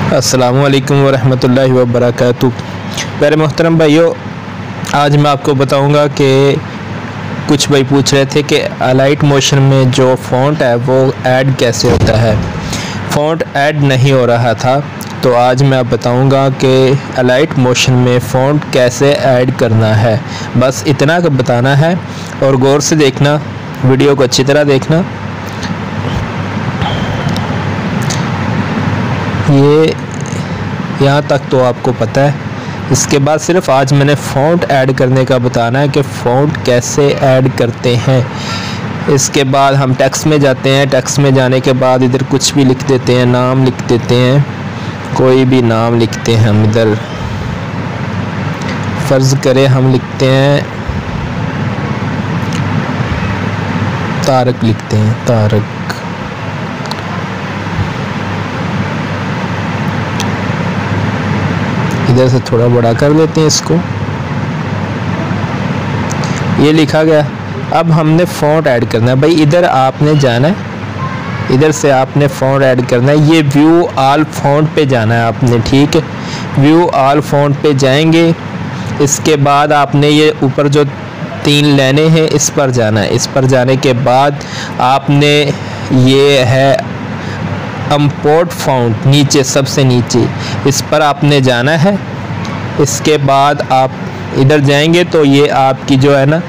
अस्सलामुअलैकुम वरहमतुल्लाहि वबरकातुहू। प्यारे मोहतरम भाइयों, आज मैं आपको बताऊंगा कि कुछ भाई पूछ रहे थे कि अलाइट मोशन में जो फ़ॉन्ट है वो ऐड कैसे होता है। फ़ॉन्ट ऐड नहीं हो रहा था, तो आज मैं आप बताऊंगा कि अलाइट मोशन में फ़ॉन्ट कैसे ऐड करना है। बस इतना बताना है और गौर से देखना, वीडियो को अच्छी तरह देखना। ये यहाँ तक तो आपको पता है। इसके बाद सिर्फ आज मैंने फ़ॉन्ट ऐड करने का बताना है कि फ़ॉन्ट कैसे ऐड करते हैं। इसके बाद हम टेक्स्ट में जाते हैं। टेक्स्ट में जाने के बाद इधर कुछ भी लिख देते हैं, नाम लिख देते हैं, कोई भी नाम लिखते हैं हम। इधर फ़र्ज़ करें हम लिखते हैं तारक, लिखते हैं तारक। इधर से थोड़ा बड़ा कर लेते हैं इसको। ये लिखा गया। अब हमने फ़ॉन्ट ऐड करना है। भाई इधर आपने जाना है, इधर से आपने फ़ॉन्ट ऐड करना है। ये व्यू ऑल फ़ॉन्ट पे जाना है आपने, ठीक है। व्यू ऑल फ़ॉन्ट पे जाएंगे। इसके बाद आपने ये ऊपर जो 3 लाइनें हैं इस पर जाना है। इस पर जाने के बाद आपने ये है इंपोर्ट फ़ॉन्ट, नीचे सबसे नीचे इस पर आपने जाना है। इसके बाद आप इधर जाएंगे तो ये आपकी जो है ना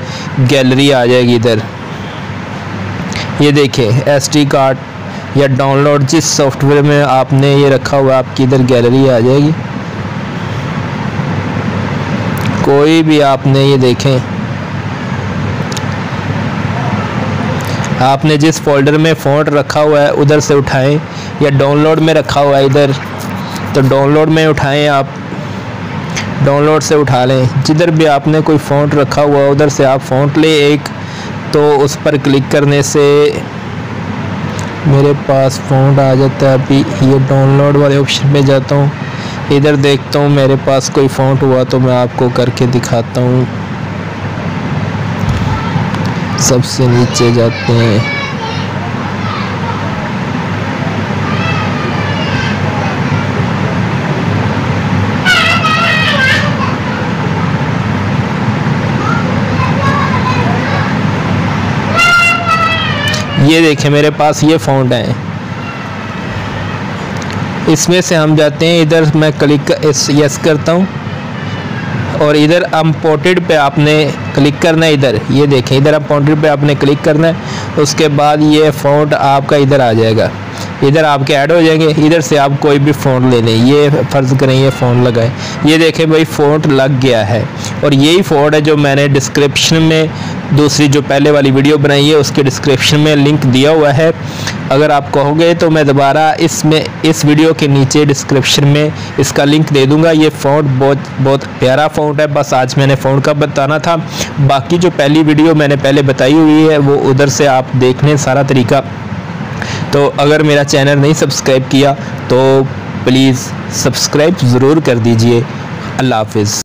गैलरी आ जाएगी। इधर ये देखें, SD कार्ड या डाउनलोड जिस सॉफ्टवेयर में आपने ये रखा हुआ आपकी इधर गैलरी आ जाएगी। कोई भी आपने ये देखें, आपने जिस फोल्डर में फ़ॉन्ट रखा हुआ है उधर से उठाएं, या डाउनलोड में रखा हुआ है इधर तो डाउनलोड में उठाएं, आप डाउनलोड से उठा लें। जिधर भी आपने कोई फ़ॉन्ट रखा हुआ है उधर से आप फ़ॉन्ट ले एक, तो उस पर क्लिक करने से मेरे पास फ़ॉन्ट आ जाता है। अभी ये डाउनलोड वाले ऑप्शन में जाता हूँ, इधर देखता हूँ मेरे पास कोई फ़ॉन्ट हुआ तो मैं आपको करके दिखाता हूँ। सबसे नीचे जाते हैं, ये देखें मेरे पास ये फ़ॉन्ट है। इसमें से हम जाते हैं, इधर मैं क्लिक यस करता हूँ और इधर इंपोर्टेड पे आपने क्लिक करना है। इधर ये देखें, इधर इंपोर्टेड पे आपने क्लिक करना है। उसके बाद ये फ़ॉन्ट आपका इधर आ जाएगा, इधर आपके ऐड हो जाएंगे। इधर से आप कोई भी फ़ॉन्ट ले लें। ये फ़र्ज़ करें ये फ़ॉन्ट लगाए, ये देखें भाई फ़ॉन्ट लग गया है। और यही फ़ॉन्ट है जो मैंने डिस्क्रिप्शन में दूसरी जो पहले वाली वीडियो बनाई है उसके डिस्क्रिप्शन में लिंक दिया हुआ है। अगर आप कहोगे तो मैं दोबारा इस वीडियो के नीचे डिस्क्रिप्शन में इसका लिंक दे दूंगा। ये फ़ॉन्ट बहुत प्यारा फ़ॉन्ट है। बस आज मैंने फ़ॉन्ट का बताना था। बाकी जो पहली वीडियो मैंने पहले बताई हुई है वो उधर से आप देख लें सारा तरीका। तो अगर मेरा चैनल नहीं सब्सक्राइब किया तो प्लीज़ सब्सक्राइब ज़रूर कर दीजिए। अल्लाह हाफ़िज़।